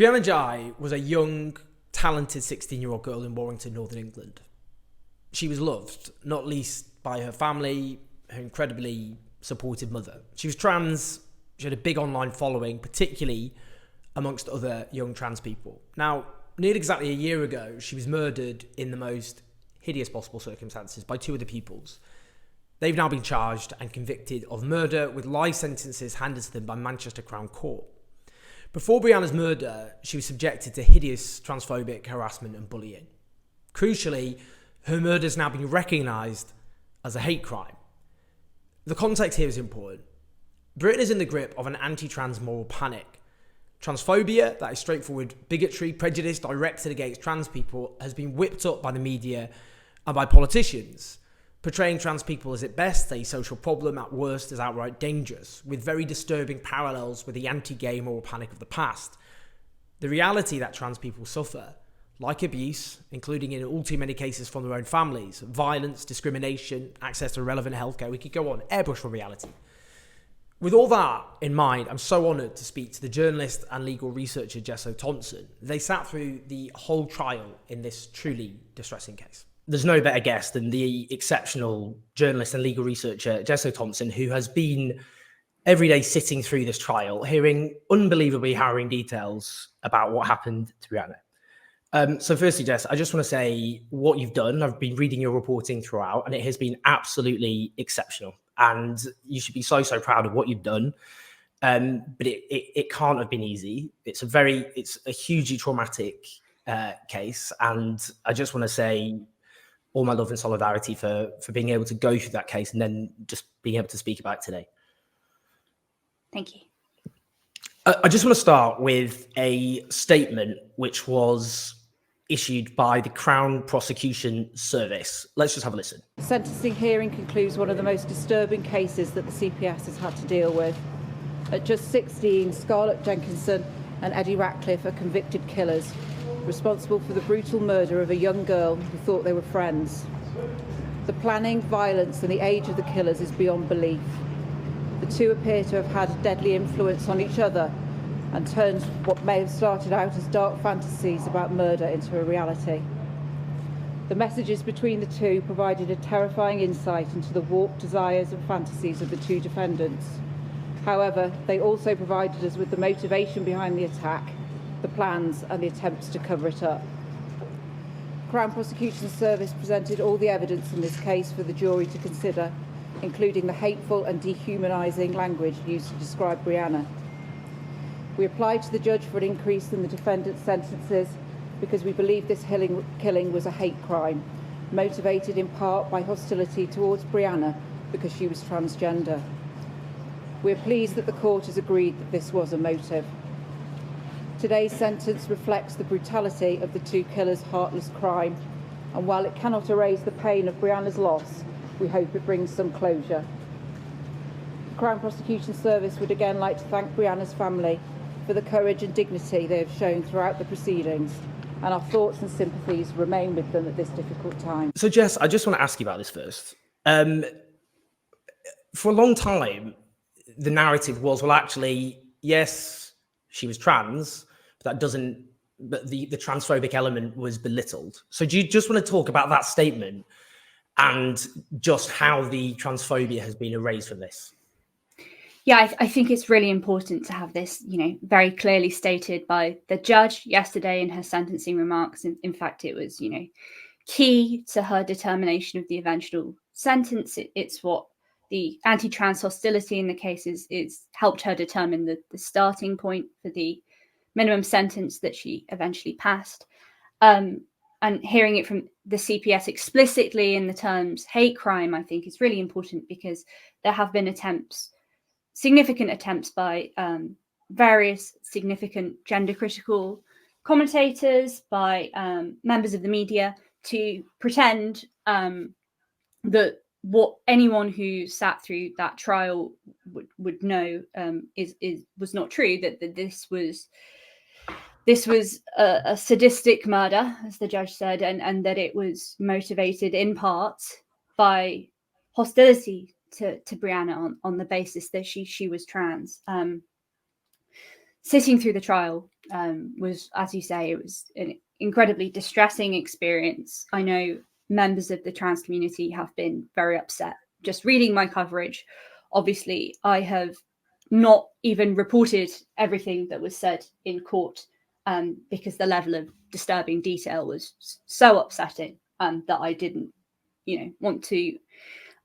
Brianna Ghey was a young, talented 16-year-old girl in Warrington, Northern England. She was loved, not least by her family, her incredibly supportive mother. She was trans, she had a big online following, particularly amongst other young trans people. Now, nearly exactly a year ago, she was murdered in the most hideous possible circumstances by two other pupils. They've now been charged and convicted of murder with life sentences handed to them by Manchester Crown Court. Before Brianna's murder, she was subjected to hideous transphobic harassment and bullying. Crucially, her murder has now been recognised as a hate crime. The context here is important. Britain is in the grip of an anti-trans moral panic. Transphobia, that is straightforward bigotry, prejudice directed against trans people, has been whipped up by the media and by politicians, portraying trans people as at best a social problem, at worst as outright dangerous, with very disturbing parallels with the anti-gay moral panic of the past. The reality that trans people suffer, like abuse, including in all too many cases from their own families, violence, discrimination, access to relevant healthcare, we could go on, airbrush for reality. With all that in mind, I'm so honoured to speak to the journalist and legal researcher Jess O'Thomson. They sat through the whole trial in this truly distressing case. There's no better guest than the exceptional journalist and legal researcher Jess O'Thomson, who has been every day sitting through this trial, hearing unbelievably harrowing details about what happened to Brianna. So firstly, Jess, I just want to say what you've done. I've been reading your reporting throughout, and it has been absolutely exceptional. And you should be so proud of what you've done. But it can't have been easy. It's a hugely traumatic case. And I just want to say all my love and solidarity for being able to go through that case and then just being able to speak about it today. Thank you. I just want to start with a statement which was issued by the Crown Prosecution Service. Let's just have a listen. The sentencing hearing concludes one of the most disturbing cases that the CPS has had to deal with. At just 16, Scarlett Jenkinson and Eddie Ratcliffe are convicted killers, responsible for the brutal murder of a young girl who thought they were friends. The planning, violence and the age of the killers is beyond belief. The two appear to have had a deadly influence on each other and turned what may have started out as dark fantasies about murder into a reality. The messages between the two provided a terrifying insight into the warped desires and fantasies of the two defendants. However, they also provided us with the motivation behind the attack, the plans and the attempts to cover it up. Crown Prosecution Service presented all the evidence in this case for the jury to consider, including the hateful and dehumanising language used to describe Brianna. We applied to the judge for an increase in the defendant's sentences because we believe this killing was a hate crime, motivated in part by hostility towards Brianna because she was transgender. We are pleased that the court has agreed that this was a motive. Today's sentence reflects the brutality of the two killers' heartless crime, and while it cannot erase the pain of Brianna's loss, we hope it brings some closure. The Crown Prosecution Service would again like to thank Brianna's family for the courage and dignity they have shown throughout the proceedings, and our thoughts and sympathies remain with them at this difficult time. So Jess, I just want to ask you about this first. For a long time, the narrative was, well, actually, yes, she was trans, but the transphobic element was belittled. So do you just want to talk about that statement and just how the transphobia has been erased from this? Yeah, I think it's really important to have this, very clearly stated by the judge yesterday in her sentencing remarks. In fact, it was, key to her determination of the eventual sentence. It's what the anti-trans hostility in the case is helped her determine the starting point for the minimum sentence that she eventually passed. And hearing it from the CPS explicitly in the terms hate crime, I think is really important because there have been significant attempts by various significant gender critical commentators, by members of the media to pretend that what anyone who sat through that trial would know was not true, that this was a sadistic murder, as the judge said, and that it was motivated in part by hostility to Brianna on the basis that she was trans. Sitting through the trial, was, as you say, it was an incredibly distressing experience. I know members of the trans community have been very upset. Just reading my coverage, obviously, I have not even reported everything that was said in court because the level of disturbing detail was so upsetting that I didn't, want to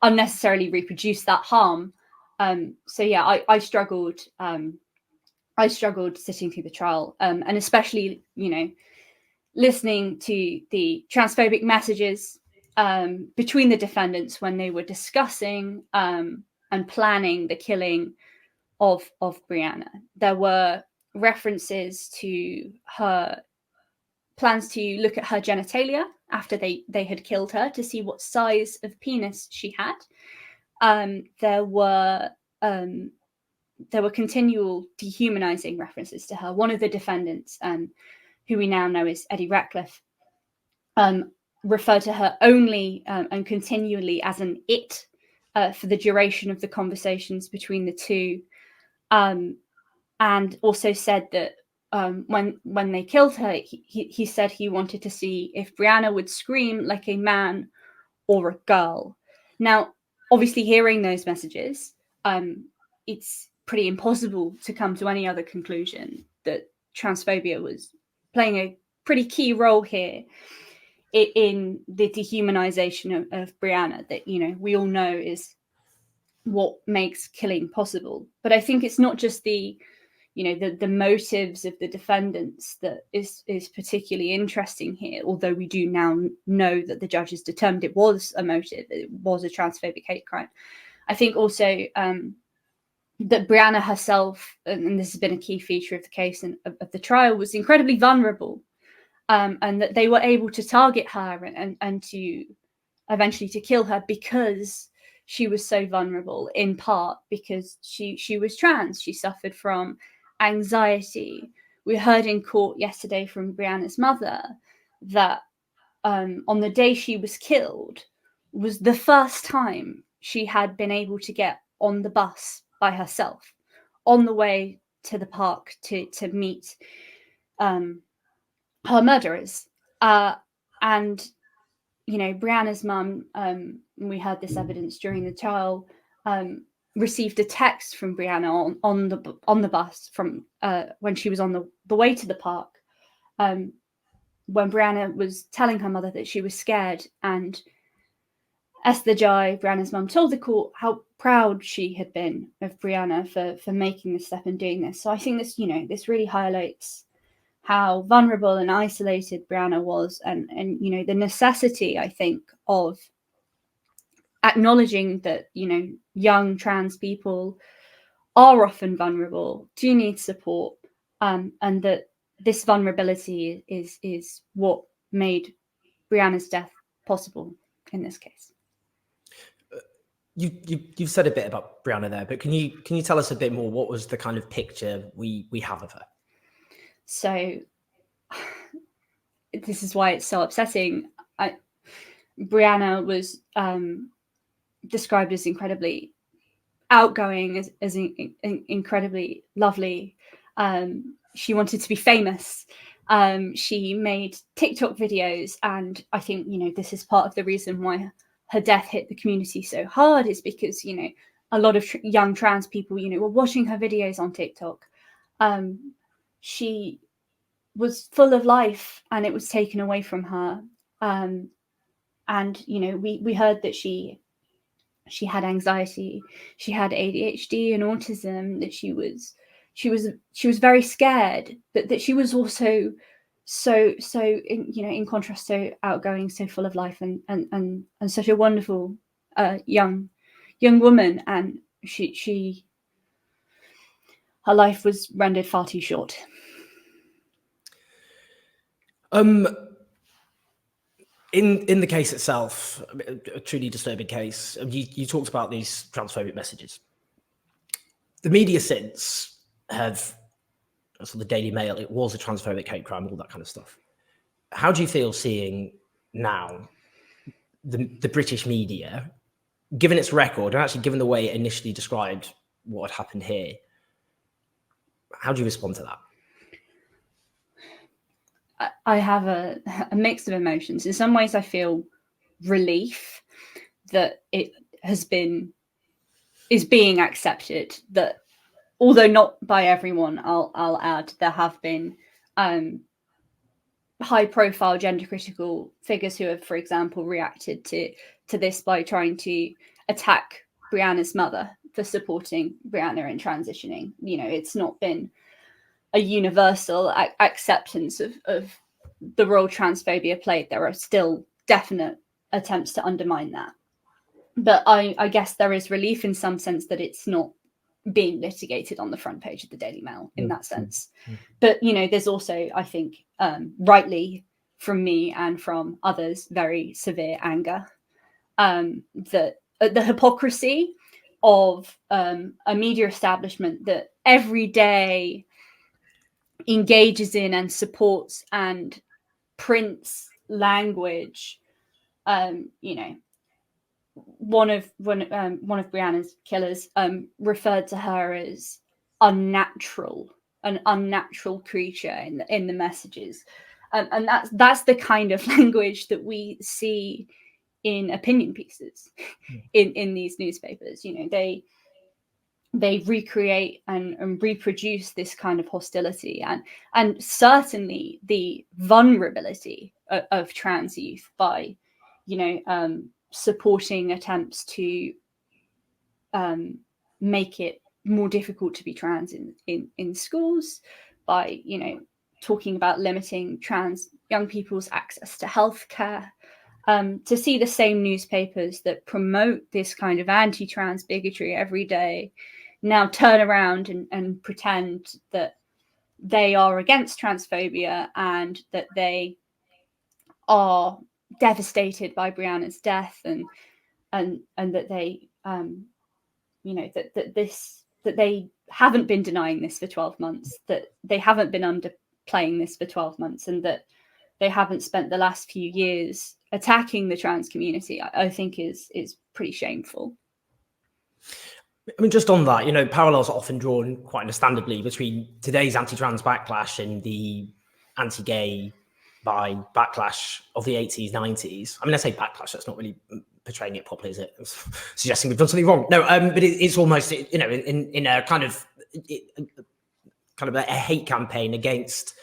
unnecessarily reproduce that harm. So yeah, I struggled. I struggled sitting through the trial, and especially, listening to the transphobic messages between the defendants when they were discussing and planning the killing of Brianna. There were references to her plans to look at her genitalia after they had killed her to see what size of penis she had. There were continual dehumanizing references to her. One of the defendants, who we now know is Eddie Ratcliffe, referred to her only and continually as an it for the duration of the conversations between the two, and also said that when they killed her, he said he wanted to see if Brianna would scream like a man or a girl. Now, obviously, hearing those messages, it's pretty impossible to come to any other conclusion that transphobia was playing a pretty key role here in the dehumanization of Brianna that, we all know is what makes killing possible. But I think it's not just the motives of the defendants that is particularly interesting here, although we do now know that the judges determined it was a motive, it was a transphobic hate crime. I think also that Brianna herself, and this has been a key feature of the case and of the trial, was incredibly vulnerable, and that they were able to target her and to eventually to kill her because she was so vulnerable, in part because she was trans. She suffered from anxiety. We heard in court yesterday from Brianna's mother that on the day she was killed was the first time she had been able to get on the bus by herself on the way to the park to meet her murderers. And Brianna's mum, we heard this evidence during the trial, received a text from Brianna on the bus from when she was on the way to the park, when Brianna was telling her mother that she was scared, and Esther Jai, Brianna's mum, told the court how proud she had been of Brianna for making this step and doing this. So I think this, this really highlights how vulnerable and isolated Brianna was, and the necessity, I think, of acknowledging that young trans people are often vulnerable, do need support, and that this vulnerability is what made Brianna's death possible in this case. You've said a bit about Brianna there, but can you tell us a bit more? What was the kind of picture we have of her? So this is why it's so upsetting. Brianna was described as incredibly outgoing, as incredibly lovely. She wanted to be famous. She made TikTok videos, and I think this is part of the reason why her death hit the community so hard, is because a lot of young trans people were watching her videos on TikTok. She was full of life, and it was taken away from her. And we heard that she had anxiety, she had ADHD and autism, that she was very scared, but that she was also so in contrast, so outgoing, so full of life, and such a wonderful young woman. And her life was rendered far too short. In the case itself, a truly disturbing case, you talked about these transphobic messages. The media since have, so the Daily Mail, it was a transphobic hate crime, all that kind of stuff. How do you feel seeing now the British media, given its record, and actually given the way it initially described what had happened here? How do you respond to that? I have a mix of emotions. In some ways, I feel relief that it is being accepted. That, although not by everyone, I'll add, there have been high-profile gender-critical figures who have, for example, reacted to this by trying to attack Brianna's mother for supporting Brianna in transitioning. You know, it's not been a universal acceptance of the role transphobia played. There are still definite attempts to undermine that. But I guess there is relief in some sense that it's not being litigated on the front page of the Daily Mail in that sense. But, you know, there's also, I think, rightly from me and from others, very severe anger that the hypocrisy of a media establishment that every day engages in and supports and prints language. You know, one of Brianna's killers referred to her as unnatural, an unnatural creature in the messages, and that's the kind of language that we see in opinion pieces in these newspapers. You know, they recreate and reproduce this kind of hostility and certainly the vulnerability of trans youth by, you know, supporting attempts to make it more difficult to be trans in schools, by, you know, talking about limiting trans young people's access to healthcare. To see the same newspapers that promote this kind of anti-trans bigotry every day now turn around and pretend that they are against transphobia and that they are devastated by Brianna's death and that they you know, that they haven't been denying this for 12 months, that they haven't been underplaying this for 12 months, and that they haven't spent the last few years attacking the trans community, I think is pretty shameful. I mean, just on that, you know, parallels are often drawn quite understandably between today's anti-trans backlash and the anti-gay bi backlash of the 80s, 90s. I mean, I say backlash, that's not really portraying it properly, is it? It's suggesting we've done something wrong. No, but it's almost, you know, in a kind of a hate campaign against,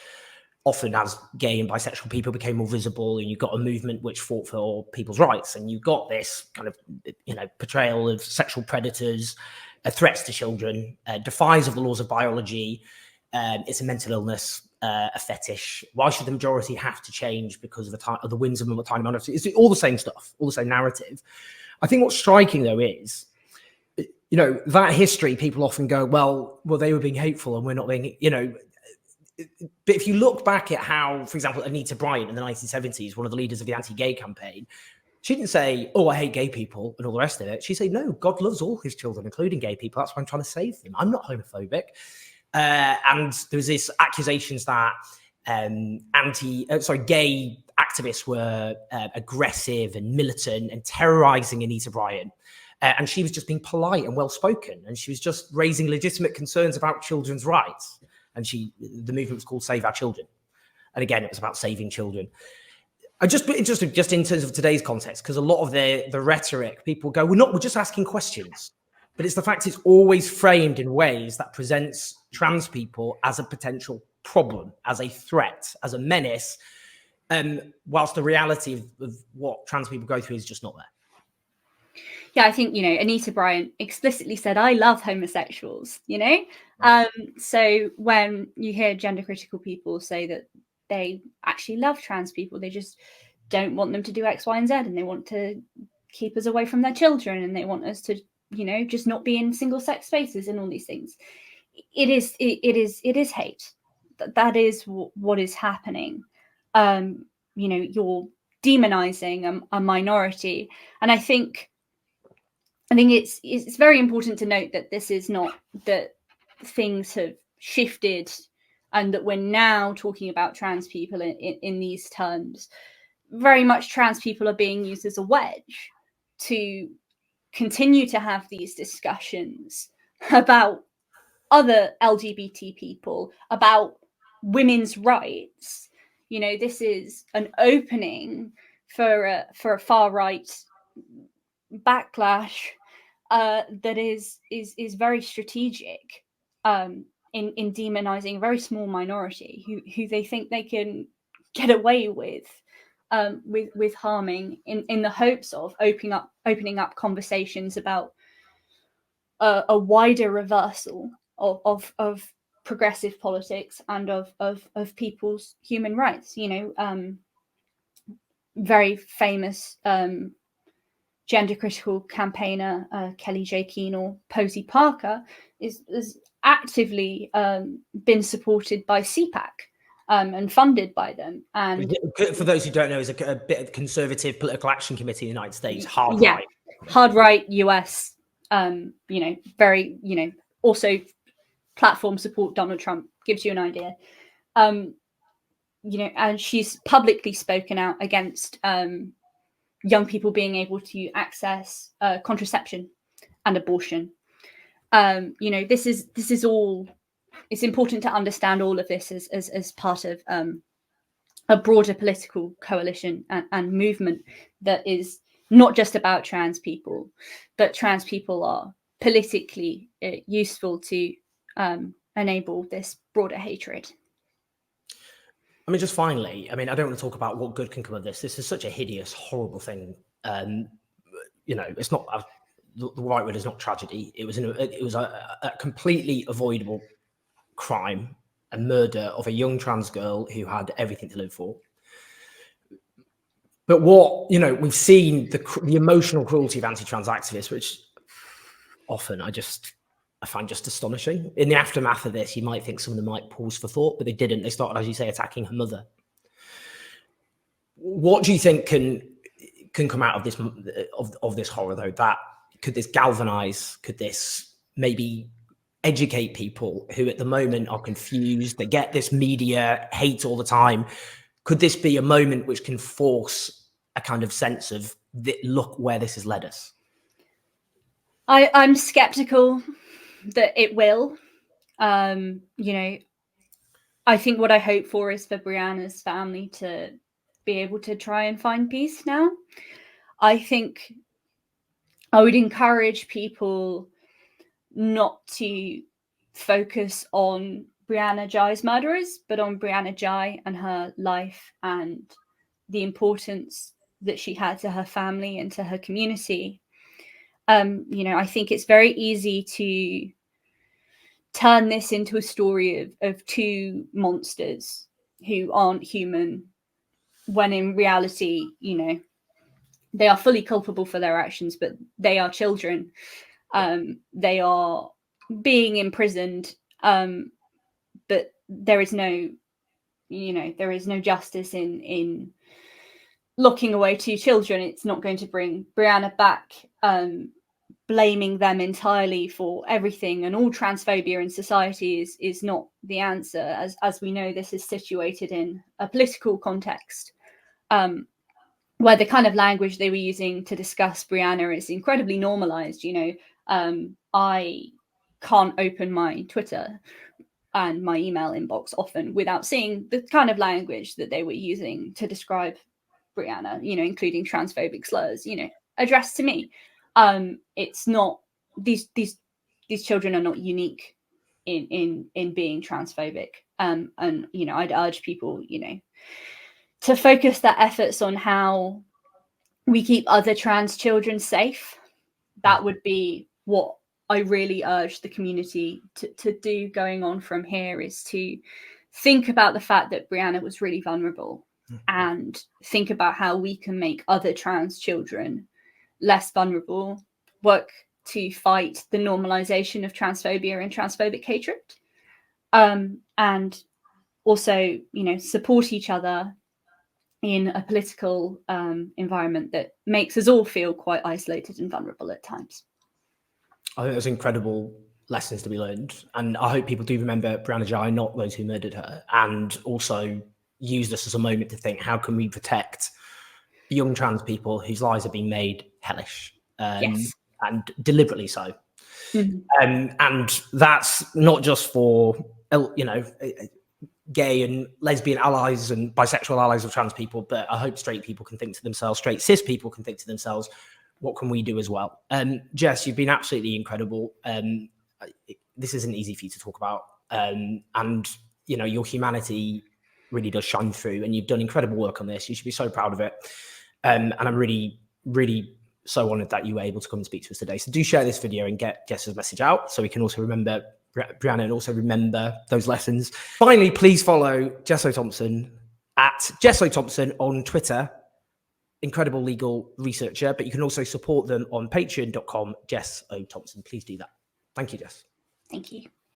often as gay and bisexual people became more visible, and you got a movement which fought for people's rights, and you got this kind of, you know, portrayal of sexual predators, threats to children, defies of the laws of biology. It's a mental illness, a fetish. Why should the majority have to change because of the whims of a tiny minority? It's all the same stuff, all the same narrative. I think what's striking though is, you know, that history, people often go, well, they were being hateful and we're not being, you know. But if you look back at how, for example, Anita Bryant in the 1970s, one of the leaders of the anti-gay campaign, she didn't say, oh, I hate gay people and all the rest of it. She said, no, God loves all his children, including gay people. That's why I'm trying to save them. I'm not homophobic. And there was this accusations that gay activists were aggressive and militant and terrorizing Anita Bryant. And she was just being polite and well-spoken. And she was just raising legitimate concerns about children's rights. And the movement was called Save Our Children. And again, it was about saving children. I just in terms of today's context, because a lot of the rhetoric, people go, we're just asking questions. But it's the fact it's always framed in ways that presents trans people as a potential problem, as a threat, as a menace, whilst the reality of what trans people go through is just not there. Yeah, I think, you know, Anita Bryant explicitly said, I love homosexuals, you know? So when you hear gender critical people say that they actually love trans people, they just don't want them to do X, Y, and Z, and they want to keep us away from their children, and they want us to, you know, just not be in single sex spaces and all these things. It is hate. That is what is happening. You know, you're demonizing a minority. And I think it's very important to note that this is not that things have shifted and that we're now talking about trans people in these terms. Very much trans people are being used as a wedge to continue to have these discussions about other LGBT people, about women's rights. You know, this is an opening for a far right backlash that is very strategic in demonizing a very small minority who they think they can get away with harming in the hopes of opening up conversations about a wider reversal of progressive politics and of people's human rights. You know, very famous gender critical campaigner Kelly J. Keane, or Posey Parker, is actively been supported by CPAC and funded by them. And for those who don't know, is a bit of conservative political action committee in the United States, hard right. Hard right US, you know, very, you know, also platform support Donald Trump, gives you an idea. You know, and she's publicly spoken out against young people being able to access contraception and abortion. You know, this is all. It's important to understand all of this as part of a broader political coalition and movement that is not just about trans people, but trans people are politically useful to enable this broader hatred. I mean, just finally, I mean, I don't want to talk about what good can come of this. This is such a hideous, horrible thing. You know, it's not the right word is not tragedy. It was a completely avoidable crime, a murder of a young trans girl who had everything to live for. But what, you know, we've seen the emotional cruelty of anti-trans activists, which often I find just astonishing. In the aftermath of this, you might think some of them might pause for thought, but they didn't. They started, as you say, attacking her mother. What do you think can come out of this of this horror, though? That could this galvanize? Could this maybe educate people who at the moment are confused? They get this media hate all the time. Could this be a moment which can force a kind of sense of look where this has led us? I'm skeptical that it will. You know, I think what I hope for is for Brianna's family to be able to try and find peace now. I think I would encourage people not to focus on Brianna Ghey's murderers, but on Brianna Ghey and her life and the importance that she had to her family and to her community. You know, I think it's very easy to turn this into a story of two monsters who aren't human, when in reality, you know, they are fully culpable for their actions, but they are children. They are being imprisoned, but there is no, you know, there is no justice in locking away two children. It's not going to bring Brianna back. Blaming them entirely for everything and all transphobia in society is not the answer. As we know, this is situated in a political context where the kind of language they were using to discuss Brianna is incredibly normalized. You know, I can't open my Twitter and my email inbox often without seeing the kind of language that they were using to describe Brianna, you know, including transphobic slurs, you know, addressed to me. It's not, these children are not unique in being transphobic. And, you know, I'd urge people, you know, to focus their efforts on how we keep other trans children safe. That would be what I really urge the community to do going on from here, is to think about the fact that Brianna was really vulnerable and think about how we can make other trans children less vulnerable, work to fight the normalization of transphobia and transphobic hatred, and also, you know, support each other in a political environment that makes us all feel quite isolated and vulnerable at times. I think there's incredible lessons to be learned, and I hope people do remember Brianna Ghey, not those who murdered her, and also use this as a moment to think, how can we protect young trans people whose lives have been made hellish, Yes. and deliberately so. And that's not just for, you know, gay and lesbian allies and bisexual allies of trans people, but I hope straight people can think to themselves, straight cis people can think to themselves, what can we do as well? Jess, you've been absolutely incredible. This isn't easy for you to talk about. And, you know, your humanity really does shine through, and you've done incredible work on this. You should be so proud of it. And I'm really, really so honoured that you were able to come and speak to us today. So do share this video and get Jess's message out so we can also remember Brianna and also remember those lessons. Finally, please follow Jess O'Thomson at Jess O'Thomson on Twitter. Incredible legal researcher, but you can also support them on patreon.com, Jess O'Thomson. Please do that. Thank you, Jess. Thank you.